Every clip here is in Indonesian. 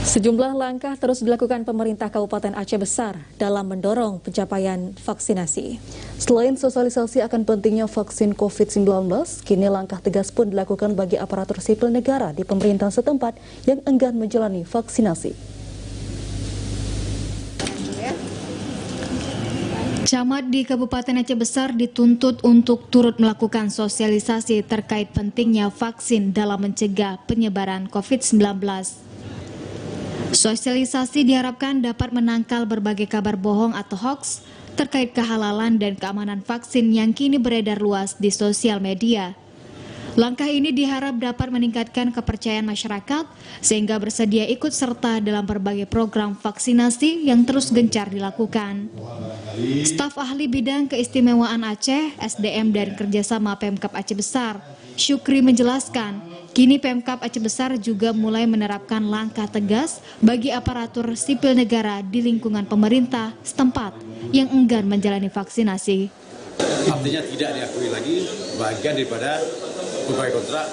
Sejumlah langkah terus dilakukan pemerintah Kabupaten Aceh Besar dalam mendorong pencapaian vaksinasi. Selain sosialisasi akan pentingnya vaksin COVID-19, kini langkah tegas pun dilakukan bagi aparatur sipil negara di pemerintahan setempat yang enggan menjalani vaksinasi. Camat di Kabupaten Aceh Besar dituntut untuk turut melakukan sosialisasi terkait pentingnya vaksin dalam mencegah penyebaran COVID-19. Sosialisasi diharapkan dapat menangkal berbagai kabar bohong atau hoaks terkait kehalalan dan keamanan vaksin yang kini beredar luas di sosial media. Langkah ini diharap dapat meningkatkan kepercayaan masyarakat sehingga bersedia ikut serta dalam berbagai program vaksinasi yang terus gencar dilakukan. Staf ahli bidang keistimewaan Aceh, SDM dan kerjasama Pemkab Aceh Besar, Syukri menjelaskan, kini Pemkab Aceh Besar juga mulai menerapkan langkah tegas bagi aparatur sipil negara di lingkungan pemerintah setempat yang enggan menjalani vaksinasi. Artinya tidak diakui lagi bagian daripada pegawai kontrak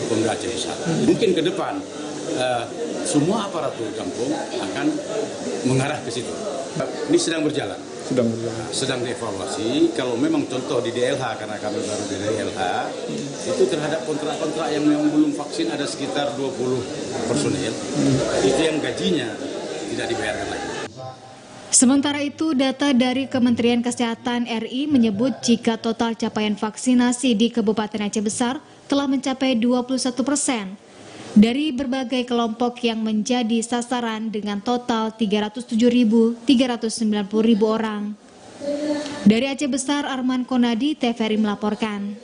Pemda Aceh Besar. Mungkin ke depan semua aparatur kampung akan mengarah ke situ. Ini sedang berjalan. Sedang dievaluasi. Kalau memang contoh di DLH, karena kami baru di DLH, itu terhadap kontrak-kontrak yang belum vaksin ada sekitar 20 personil. Itu yang gajinya tidak dibayarkan lagi. Sementara itu, data dari Kementerian Kesehatan RI menyebut jika total capaian vaksinasi di Kabupaten Aceh Besar telah mencapai 21% dari berbagai kelompok yang menjadi sasaran dengan total 307.390.000 orang. Dari Aceh Besar, Arman Konadi, TVRI melaporkan.